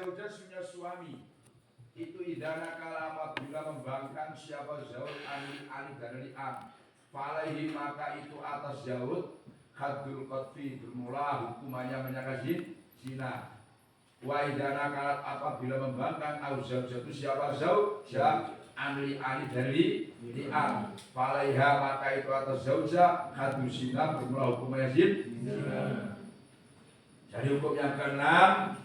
zaujan punya suami itu idana kala apabila membangkang siapa zaud ani dari an falaihi maka itu atas zaud haddul qatfi bermula hukumannya menyangka zina. Wa idana kala apabila membangkang au zaujatu siapa zaud ani dari an falaiha maka itu atas zauja haddul zina bermula hukumannya zina. Jadi hukum yang keenam,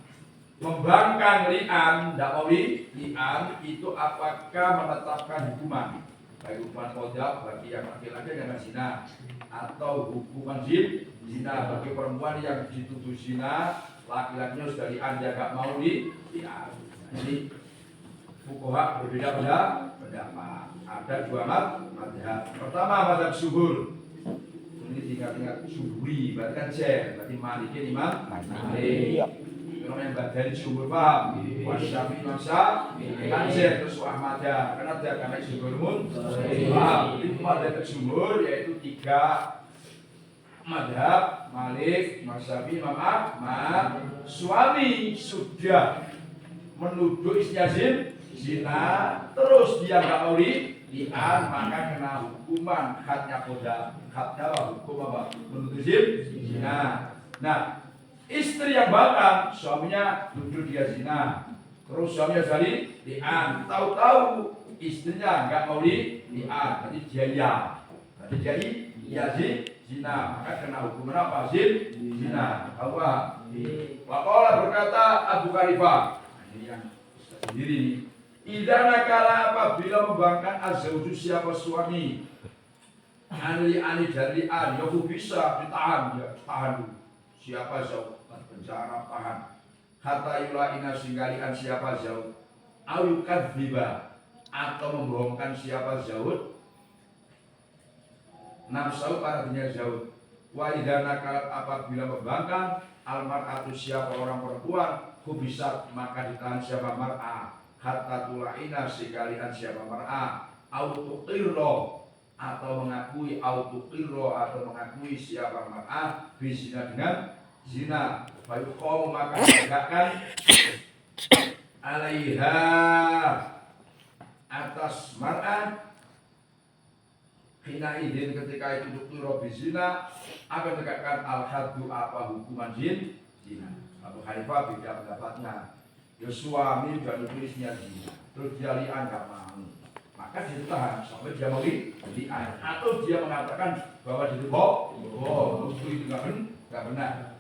membangkang li'an, tidak mau li'an itu apakah menetapkan hukuman baik hukuman qadha bagi yang laki-laki yang zina atau hukuman zina bagi perempuan yang dituduh zina, laki-lakinya sudah li'an dia tidak mau li'an. Jadi fuqaha berbeda pendapat. Ada dua mazhab. Pertama mazhab syuhur. Ini tingkat syuhuri, berarti kan berarti Maliki Imam Malik. Kalau yang dari syuhur paham, Wasyafi masa kan terus Ahmadiyah, karena dia karena syuhur paham. Itu mazhab syuhur yaitu tiga mazhab Malik, Wasyafi, Imam Ahmad. Suami sudah menuduh istrinya zina, terus dia nggak mau li'an, maka kena hukuman hadnya qadha. Hadnya hukum apa? Menuduh zina. Nah, istri yang bangkang, suaminya nuduh dia zina, terus suaminya jadi li'an, tahu-tahu istrinya nggak mau li'an, jadi jadi zina, maka kena hukuman apa? Zina. Apa? Waqala berkata Abu Hanifah, ini yang sendiri nih. Idana kala apabila membangkang azauju siapa suami ani dari an, ya bisa ditahan, ya tahan dulu. Siapa zauj penjara tahan. Hatta yulaina singgalian siapa zauj. Ayukat riba atau membohongkan siapa zauj. Nafsu artinya zauj. Wa idana kala apabila membangkang almar'atu siapa orang perempuan, bisa maka ditahan siapa mar'ah. Hatta tulaina sekalian siapa mar'ah autuqirro atau mengakui siapa mar'ah bizina dengan zina fayuqamu maka ditegakkan alaiha atas mar'ah hina idin ketika itu tuqirro bizina akan tegakkan al-haddu apa hukuman zina. Abu Hanifah beda pendapatnya. Ya suami dan istrinya zina, terus dia li'an nggak mau, maka dia tahan sampai dia mau li'an, atau dia mengatakan bahwa dia bohong, itu nggak benar.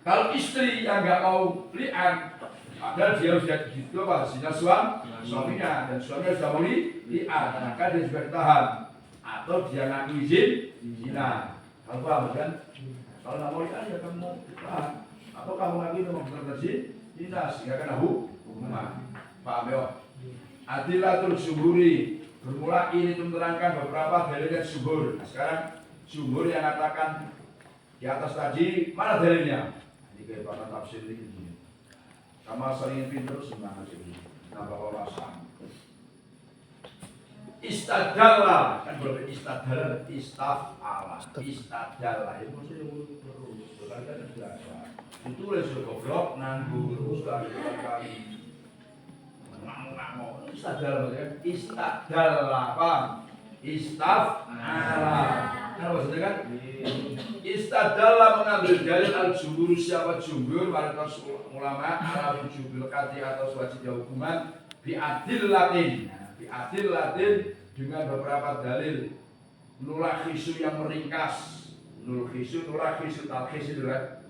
Kalau istri yang nggak mau li'an, padahal dia sudah gitu apa zina suaminya dan suaminya sudah mau li'an, maka dia juga ditahan, atau dia ngaku izin zina. Kalau paham kan? Kalau nggak mau li'an ya kamu ditahan, atau kamu ngaku itu mau benar zina sehingga kena hukuman. Paham ya? Adilatul syuhuri bermula ini menerangkan beberapa dalilnya syuhur. Nah, sekarang syuhur yang katakan di atas tadi mana dalilnya? Ini kayak pada tafsir ini. Sama sering pinter semangat ini. Nambah wawasan. Istadalla kan boleh istadalla, istafala, istadalla itu maksudnya terus. Kan biasa. Ditulis goblok nanggur sekali ngamuk istadal apa istafala kan maksudnya kan istadalla mengambil dalil al-jumhur siapa jumhur para ulama ala wujubil qati atau wajibnya hukuman biadil latin dengan beberapa dalil nulakhisu yang meringkas nulakhisu talkhis itu kan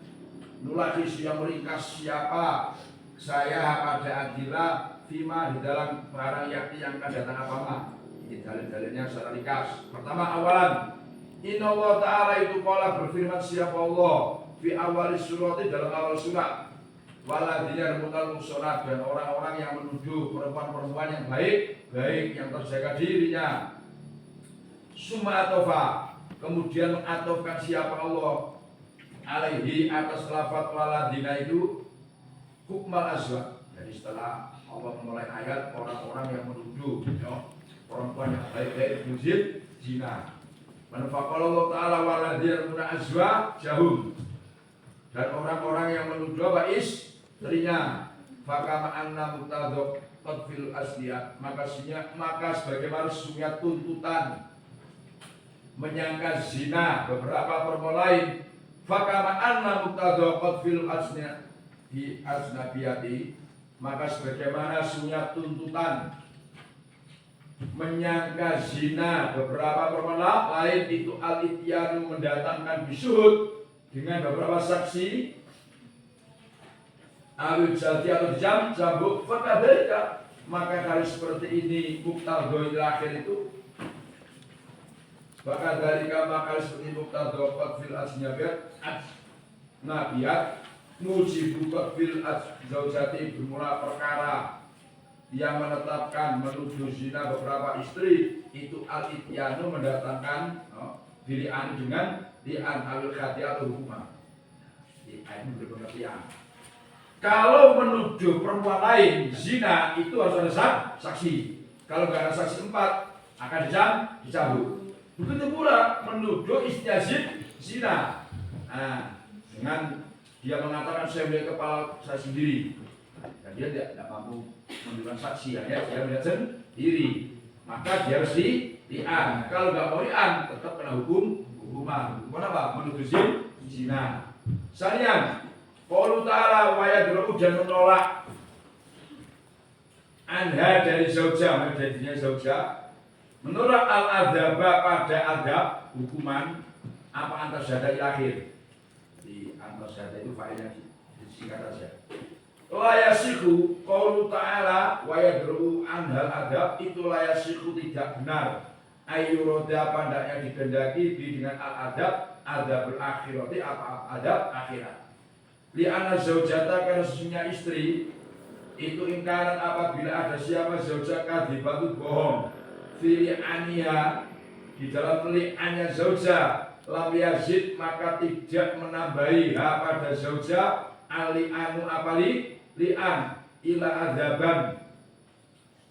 nulakhisu yang meringkas siapa saya pada adilah fima di dalam barang yakni yang akan datang apa ini dalil-dalilnya secara ringkas. Pertama awalan inna Allah ta'ala itu qala berfirman siapa Allah fi awal surati dalam awal surat waladina mutal musonat dan orang-orang yang menuduh perempuan-perempuan yang baik yang terjaga dirinya summa atofa kemudian mengatofkan siapa Allah alaihi atas lafaz waladina itu hukmal azwaj. Jadi setelah Allah memulai ayat orang-orang yang menuduh perempuan yang baik-baik zina. Manfaqala Allah taala waladina muna azwaj jahum. Dan orang-orang yang menuduh apa istrinya fakama anna muktadha qadfil asliyat, maka sebagaimana sesungguhnya tuntutan menyangka zina beberapa perkara lain, fakama anna muktadha qadfil asliyat di asnabiyati, maka sebagaimana sesungguhnya tuntutan menyangka zina beberapa perkara lain itu al-ityanu mendatangkan bisuhud dengan beberapa saksi awil jaldi atau jambuk fakadhalika, maka kali seperti ini muktadha akhir itu fakadhalika, maka seperti muktadha qadfil asnabiyat mujibu qadfil zaujati, bermula perkara yang menetapkan menuduh zina beberapa istri itu al-ityanu mendatangkan diri'an dengan li'an awil khati atau hukuman. Li'an itu pengertian. Kalau menuduh perempuan lain zina itu harus ada saksi. Kalau nggak ada saksi 4 akan dicabut. Begitu pula menuduh istiazid zina. Nah, dengan dia mengatakan saya melihat kepala saya sendiri, dan dia tidak mampu menunjukkan saksi, ya dia melihat sendiri, maka dia harus li'an. Kalau nggak mau li'an tetap kena hukuman. Hukuman apa? Menuduh zina. Sanian qaulu ta'ala wa yadru, dan menolak anha dari zaujah, jadinya zaujah, menolak al-adzaba pada adab hukuman apa antar syahada akhir. Di antar syahada itu failnya disingkat saja. La yasihu qaulu ta'ala wa yadru anhal adab, itu la yasihu tidak benar ayyuroda pada yang dikehendaki dengan al-adab adabul akhirati apa adab akhirat. Li'anna zaujata, karena sesungguhnya istri itu ingkaran apabila ada siapa zaujah kadhibatu bohong fi li'aniha, di dalam li'annya zaujah, lam yazid maka tidak menambahi pada zaujah ali'anu apali li'an ila adzaban,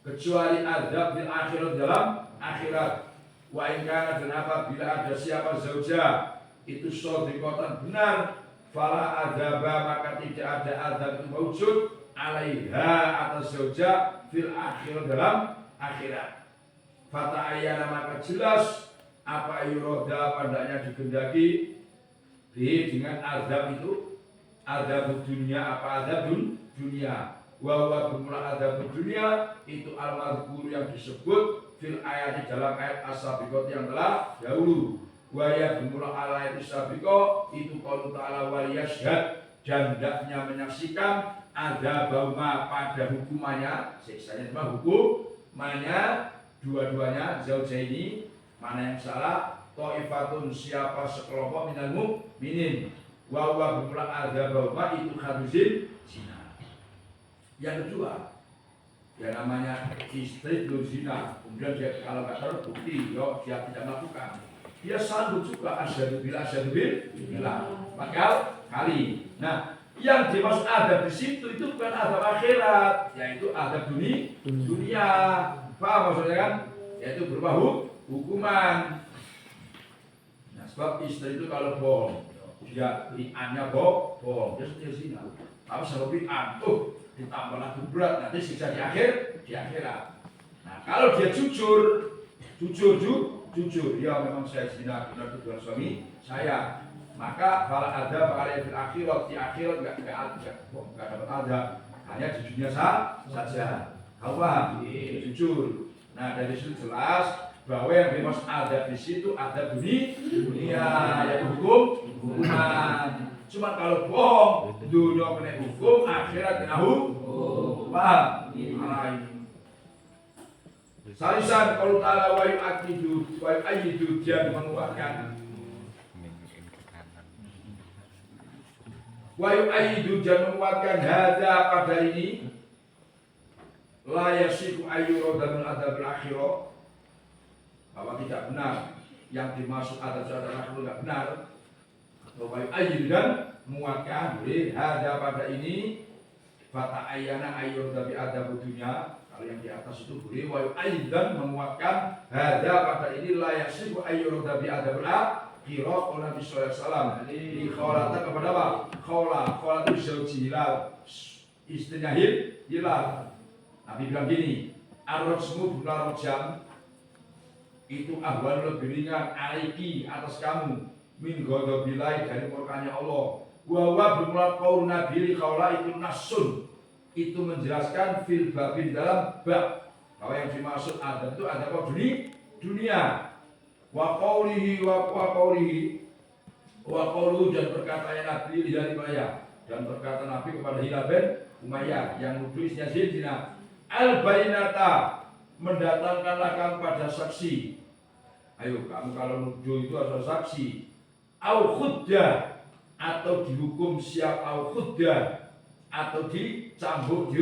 kecuali azab fil akhirat, dalam akhirat. Wa ingkana, dan apabila ada siapa zaujah itu shadiqatan benar, fala adzaba maka tidak ada azab itu wujud alaiha atas zaujah fil akhir, dalam akhirat. Fata'ayyana, maka jelas apa yuroda pandanya dikehendaki dengan azab itu, azab dunia, apa azab dunia, wa bermula azab dunia itu al-madhkur yang disebut fil ayat, di dalam ayat as-sabiqat yang telah dahulu. Waya bermula ala itu sabiqo itu qaulu ta'ala wal yashhad, dan hendaknya menyaksikan ada bauma pada hukumannya, siksanya cuma hukumannya dua-duanya zaujah ini, mana yang salah, ta'ifatun siapa sekelompok minal mu'minin, wa bermula ada bauma itu kharuzin zina. Yang kedua, ya namanya istri belum zina, kemudian dia kalau nggak terbukti dia tidak melakukan, dia sanggup juga asyhadu billah bakal kali. Nah, yang dimaksud adab di situ itu bukan adab akhirat, yaitu adab dunia. Paham maksudnya kan? Yaitu berupa hukuman. Nah, sebab istri itu kalau bohong, dia li'annya bohong, dia sudah zina. Kalau sebab li'an, ditambah lagi berat, nanti siksa di akhirat. Nah, kalau dia jujur, ya memang saya zina, benar kedua suami saya, maka kalau ada pada fil akhirat, di akhirat nggak dapat ada, hanya di dunia saja. Kau paham? Jujur. Nah, dari situ jelas bahwa yang dimaksud ada di situ ada dunia, yaitu hukuman. Cuma kalau bohong, dunia kena hukum, akhirat kena hukum. Paham? Salisan kalau ta'ala wa yu'ayyidu, dia menguatkan wa yu'ayyidu, dia menguatkan hadza pada ini la yasiku ayyuroda min adzabil akhirah, bahwa tidak benar yang dimaksud adab akhirah tidak benar. Wa yu'ayyidu, dan menguatkan hadza pada ini fata'ayyana ayyuroda bi adab dunya, yang di atas itu boleh. Wa yu'ayyidan, menguatkan hadza pada ini la yasibu ayyurda bi adabul akhirah. Nabi sallallahu alaihi wasallam di khaulata kepada apa? Khaulah itu zauji hilal, istrinya Hilal. Nabi bilang gini, ar-rajmu bukan rajam itu ahwan lebih ringan alaiki atas kamu min ghadabilai dari murkanya Allah. Wa bermula qaul nabi qaula itu nasun, itu menjelaskan fil babin dalam bab bahwa yang dimaksud adab itu adab dunia. Wa qaulihi dan perkataan Nabi dari Umayyah, dan perkataan Nabi kepada Hilal bin Umayyah yang nuduh isinya zina. Al bainata, mendatangkanlah kamu pada saksi. Ayo kamu kalau nuduh itu harus saksi. Au khudda, atau dihukum siap au khudda, atau dicambuk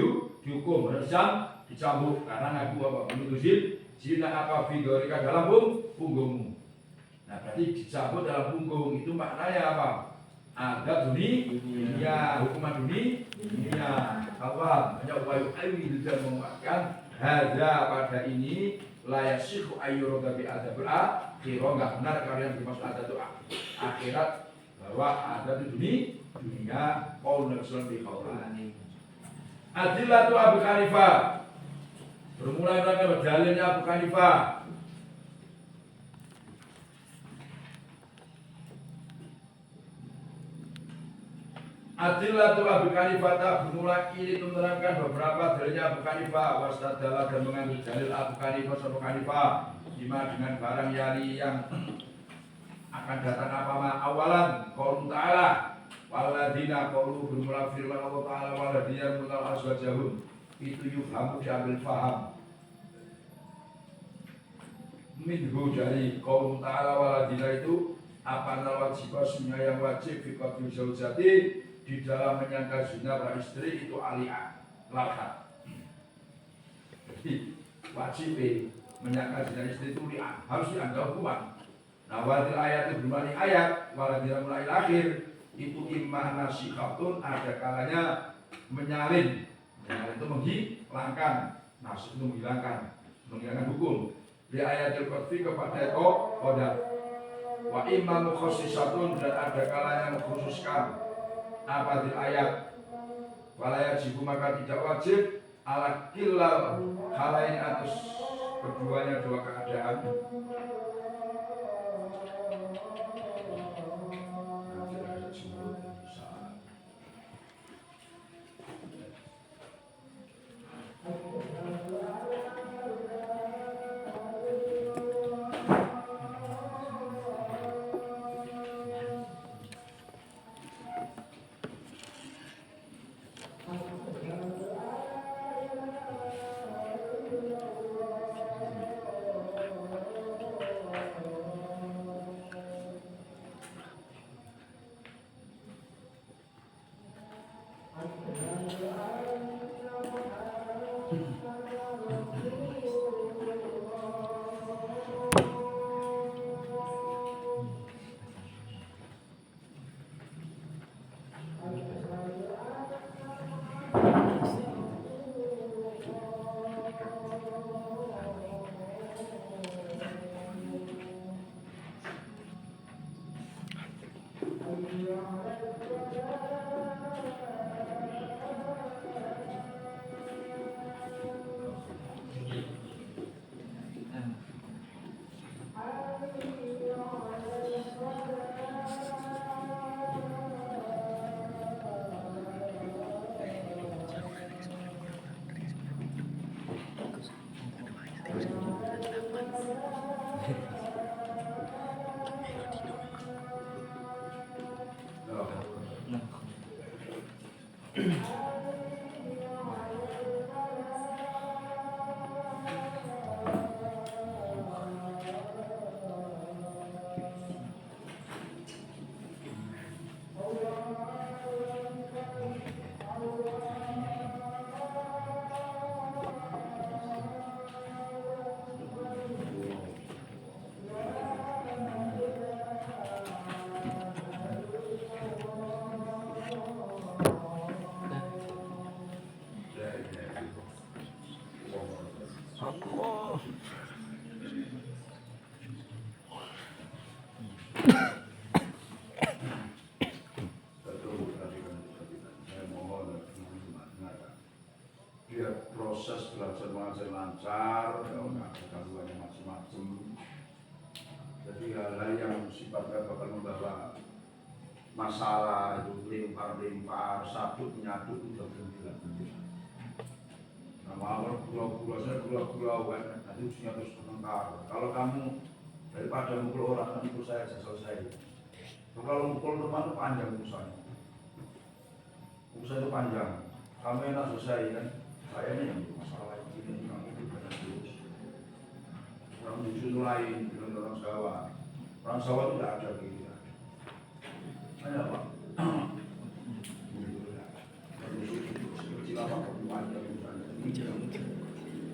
dihukum harus dicambuk karena ngaku apa menuduh zina apa fidorika dalam punggungmu. Nah berarti dicambuk dalam punggung itu maknanya apa? Ada dunia, hukuman dunia. Apa? Banyak wayu ayu dan menguatkan hada pada ini layak sihu ayyuroda bi adabul akhirah. Enggak benar kalau yang dimaksud ada itu akhirat, bahwa ada di dunia. Qaul Nabi sallallahu alaihi wasallam. Adillatu Abu Hanifah, bermula dari dalilnya Abu Hanifah. Adillatu Abu Hanifah, bermula ini menerangkan beberapa dalilnya Abu Hanifah. Wastadalah dan mengambil dalil Abu Hanifah dengan barang yali yang akan datang apa awalan qaul ta'ala waladina qaulu, bermula firman Allah Ta'ala waladina mutal azwajahum, itu yufhamu diambil faham minhu dari qaul ta'ala waladina itu apa wajibah sunnah yang wajib fi qadri zaujati, di dalam menyangka zina pada istri itu aliyah lakat. Jadi wajib menyangka zina istri itu li'an, harus dianggap hukuman. Nah wadil ayat itu bermula ayat waladina mulai akhir itu imma nasikhatun, ada kalanya menyalin itu menghilangkan, nasik itu menghilangkan hukum. Di ayatil qadfi kepada qadar. Wa imma mukhassisatun, dan ada kalanya mengkhususkan apa di ayat walaya jibu, maka tidak wajib ala kilal halain atas keduanya dua keadaan. biar proses belajar mengajar lancar, kalau nggak ada gangguannya macam-macam. Jadi hal-hal yang sifatnya bakal membawa masalah itu lempar-lempar, sabut menyabut itu berhenti. Nah, malah gula-gula kan, nanti usianya terus bertengkar. Kalau kamu daripada mukul orang, nanti mukul saya selesai. Kalau mukul teman itu panjang urusannya. Urusan itu panjang. Kamu enak selesai kan? Saya ini yang masalah ini kamu itu banyak terus. Orang dusun lain, dengan orang Jawa. Orang Jawa itu tidak ada begitu. Hanya apa? Kecil apa panjang misalnya.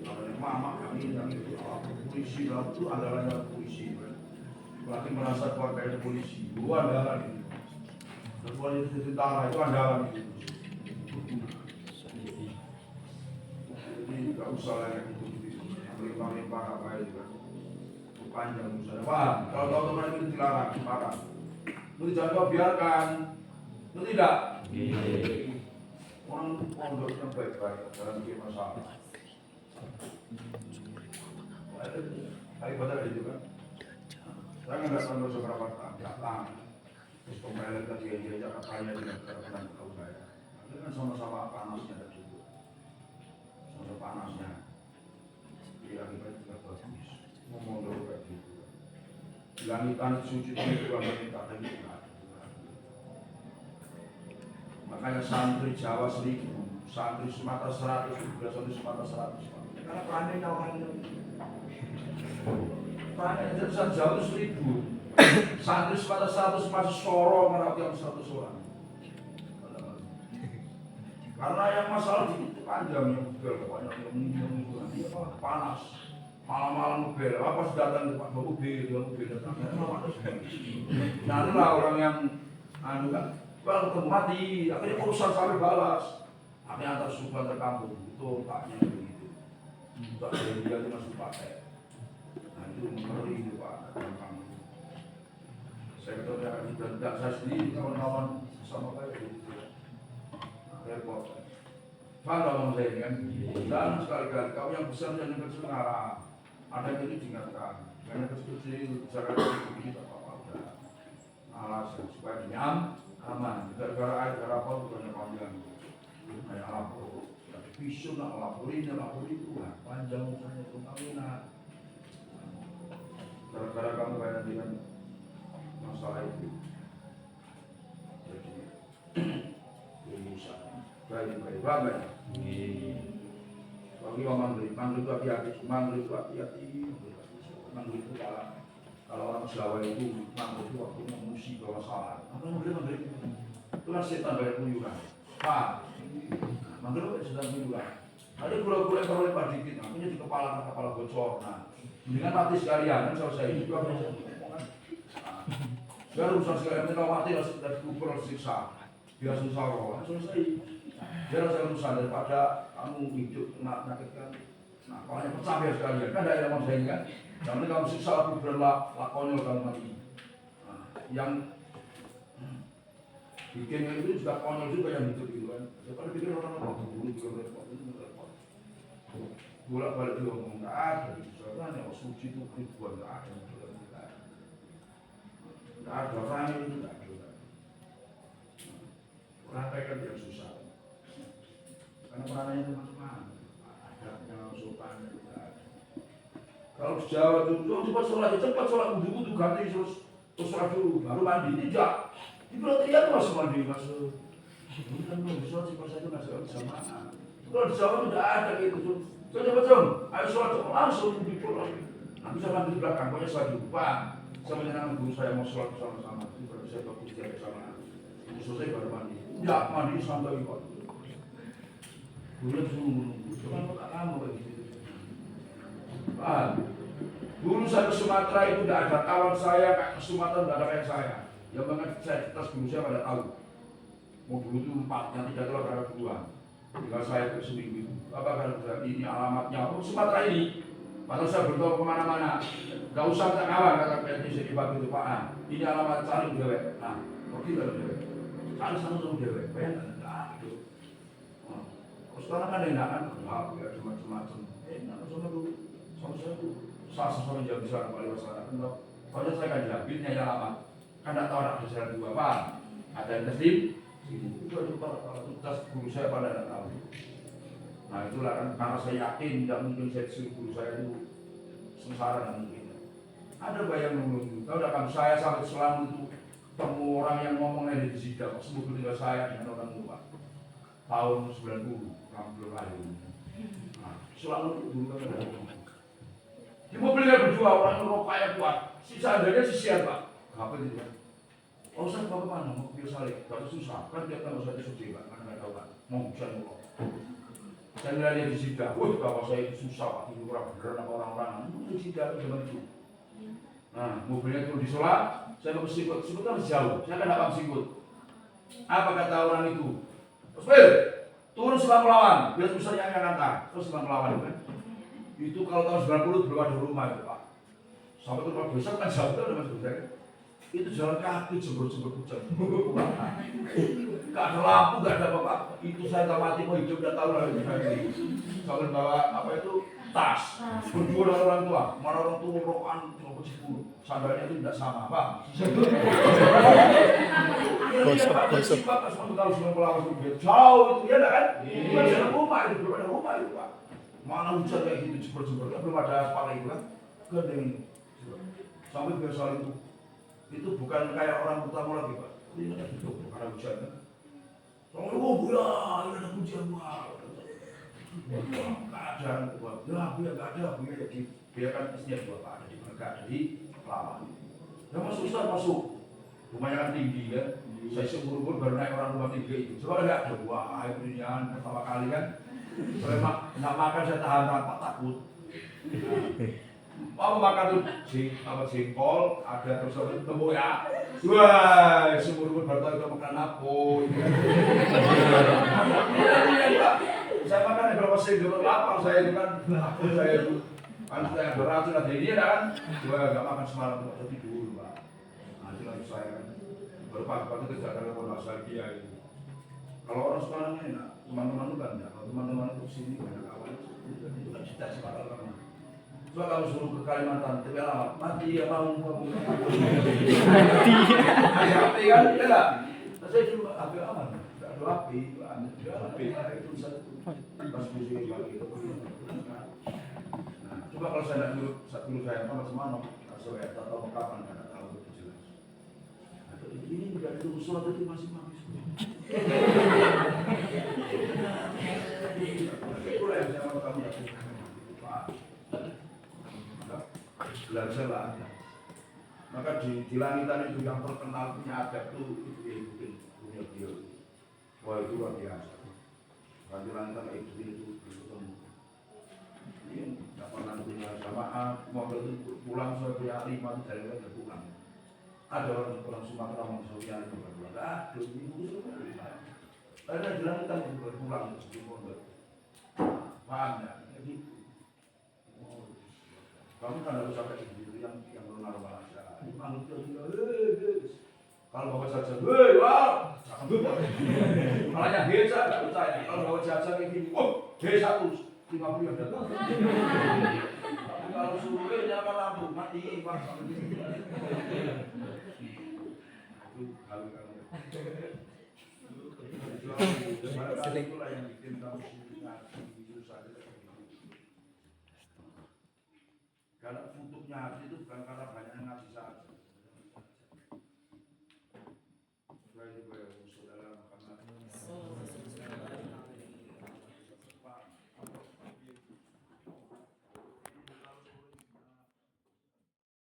Namanya mama kami yang itu polisi itu andalanya polisi. Berarti merasa keluarga itu polisi. Dua andalan itu. Kecuali itu tentara itu andalan itu. Jadi nggak usah lagi itu. Lempar-lempar apa itu kan. Panjang misalnya. Paham? Kalau tahu teman itu dilarang, parah. Itu jangan kau biarkan. Itu tidak. Orang pondoknya baik-baik dalam bikin masalah. Hari pada itu kan. Saya nggak tahu seberapa datang. Terus pembelian tadi dia katanya tidak terkenal tahu saya. Itu kan sama-sama panasnya ada juga. Sama panasnya. Dia kita juga bagus. Ngomong dulu kayak gitu. Langitan suci itu juga minta lagi. Makanya santri Jawa 1000, santri Sumatera 100, juga santri Sumatera 100. Karena pandai kawannya. Pandai jurusan Jawa itu 1000. Santri Sumatera 100 masih sorong merawat yang 100 orang. Karena yang masalah itu panjang yang bel, pokoknya yang panas. Malam-malam mobil, apa datang ke Pak mobil datang. Nah itulah orang yang anu kan. Kalau ketemu mati, akhirnya urusan sampai balas. Akhirnya antar suku antar kampung, itu taknya begitu. Tak ada dia itu masih pakai. Nah itu ngeri itu Pak, gampang. Sektor yang tidak saya sendiri, kawan-kawan sama kayak gitu. Repot. Faham ngomong saya kan? Dan sekali-kali kau yang besar dan yang kecil ngarah. Ada yang ini diingatkan. Yang kecil-kecil, jangan begini, apa-apa udah. Alasan supaya diam. Aman, gara-gara air, gara apa bukannya panjang. Kayak lapor, visum lah, lapor itu, lah. Panjang misalnya perkawinan. Gara-gara kamu kayak dengan masalah itu. Jadi, urusan. Baik-baik, baik. Bagi orang manggil itu hati-hati, manggil itu kalau orang Jawa itu manggil itu waktu memusi bahwa salah. Apa manggil itu kan setan banyak kuyuran. Pak, manggil itu setan kuyuran. Ada gula-gula yang kalau lebar dikit, namanya di kepala bocor. Nah, dengan mati sekalian kan selesai itu apa yang biar urusan sekalian kita mati dari kubur siksa, biar susah roh, selesai. Biar saya urusan daripada kamu hidup menyakitkan. Nah, kalau yang pecah biar sekalian kan ada yang mau saya kan. Jangan kamu siksa kubur lakonnya kamu mati. Nah, yang bikin itu juga konyol juga yang hidup itu kan. Daripada bikin orang dulu juga repot. Bolak-balik dia ngomong nggak ada gitu. Soalnya yang suci itu ribuan nggak ada. Nggak ada orang itu nggak ada. Praktekkan yang susah. Karena perananya itu macam-macam. Ada yang sopan. Kalau di Jawa itu cepat sholat wudhu ganti terus sholat dulu baru mandi. Tidak. Di Pulau masuk mandi masuk. Ini kan belum bisa sih pas itu masuk sama. Kalau di Jawa tidak ada gitu. Coba ayo sholat langsung di pulau. Nanti saya mandi di belakang, pokoknya sholat dulu. Pak, saya menyenangkan guru saya mau sholat bersama-sama. Itu berarti saya bagus dia bersama. Itu selesai baru mandi. Tidak mandi sampai kok. Guru nunggu. Cuma kok tak lama begitu. Pak, dulu saya ke Sumatera itu tidak ada kawan saya ke Sumatera tidak ada kayak saya. Yang banget saya tas guru saya pada tahu. Mau dulu itu 4, yang 3 keluar ada 2. Tinggal saya ke seminggu itu. Apa kan ini alamatnya? Oh, Sumatera ini. Padahal saya bertahu kemana-mana. Gak usah tak kawan kata PNI Sedibab itu Pak. Ini alamat cari dewek. Nah, kok tidak dewek? Cari sama dewek. Bayangkan, enggak itu. Sekarang kan enak kan, ya macam-macam. Enak sama dulu, sama saya tuh sama jam besar kali masalah kan. Kalau saya kan diambilnya yang lama, kan tidak tahu anak besar itu apa. Ada yang teslim, itu tas guru saya pada tidak tahu. Nah itulah kan karena saya yakin tidak mungkin saya disuruh guru saya itu sengsara dan mungkin. Ada bayang menunggu. Tahu tidak kan saya sampai selalu itu ketemu orang yang ngomongnya di sidang, sebut tinggal saya dengan orang tua. Tahun 90, kamu belum lahir. Nah, selalu dulu kan ada. Di mobilnya berdua orang merokok yang kuat. Sisa adanya sisian Pak. Apa itu Pak? Oh saya bapak mana? Mau biar salib. Kalau susah kan dia tahu saya sedih Pak. Karena nggak tahu Pak. Mau hujan merokok. Saya nilai dia di sidang. Wah bapak saya itu susah Pak. Itu kurang beneran apa orang-orang. Di sidang zaman itu. Nah mobilnya itu disolat. Saya mau sikut. Sikut kan jauh. Saya kan tidak sikut. Apa kata orang itu? Osbil, turun sebang melawan. Biar susah yang ngantar. Terus sebang melawan kan. Itu kalau tahun 90 belum ada rumah itu Pak. Sampai ke rumah besar kan jauh kan Mas Bunda. Itu jalan kaki jembur-jembur hujan. Gak ada lampu, gak ada apa-apa. Itu saya tak mati mau hidup dan tahu lagi. Sambil bawa apa itu tas. Berdua dengan orang tua. Mana orang tua rokokan cuma 10. Sandalnya itu tidak sama Pak. Gosok. Kalau sebelum pulang jauh itu ya kan? Itu ada rumah itu belum ada rumah itu Pak. Mana hujan kayak gitu jebur-jebur belum ada aspal itu kan? Gede sampai biasa itu bukan kayak orang pertama lagi Pak. Ini ada hidup karena hujan kan? Soalnya oh ya ini ada hujan Pak. Keadaan buat ya bu ya nggak ada bu ya jadi biarkan istrinya dua Pak ada di mereka ada di lawan. Ya masuk Ustaz masuk. Rumahnya kan tinggi kan. Saya seumur-umur baru naik orang rumah tinggi itu. Coba lihat ada wah air perjalanan pertama kali kan. Saya nak makan saya tahan tanpa takut. Mau makan tuh jengkol, ada terus tempoyak. Wah, seumur-umur baru tahu itu makan apa. Saya makan berapa sih dulu lapar saya itu kan. Saya itu kan saya beracun ada ini kan. Wah, nggak makan semalam tuh tidur Pak. Nah, itu lagi saya kan. Baru pagi-pagi kerja ada telepon nostalgia itu. Kalau orang sekarang enak, teman-teman itu kan enggak. Kalau teman-teman itu sini banyak kawan itu kan cita-cita orang. Coba kamu suruh ke Kalimantan, tapi alamat mati ya mau mati. Ada api kan, ya enggak? Saya dulu api aman, enggak ada api, itu satu pas musim pagi itu. Nah, coba kalau saya tidak dulu, saat dulu saya macam mana, saya tak tahu kapan, tidak tahu itu jelas. Ini tidak ada surat itu masing-masing. Itulah yang saya mau kamu lakukan. Belajar lah. Maka di langitan itu yang terkenal punya adab itu punya beliau. Wah itu luar biasa. Di langitan itu ketemu. Ini tidak pernah punya jamaah. Mobil itu pulang saya punya 5 dari mereka pulang. Ada orang Sumatera mau saya punya 5 pulang. Aduh ini semua. Ada di langitan itu berpulang di mobil. Paham ya? Kamu kan harus sampai begitu yang normal aja. Kalau bawa jajan, wah, jangan lupa. Kalau yang desa nggak percaya. Kalau bawa jajan kayak gini, oh, desa terus 50 yang datang. Tapi kalau suruh nyalakan lampu mati, pak. Itu kalau itulah yang bikin kamu karena futupnya hati itu bukan karena banyak ngaji saja.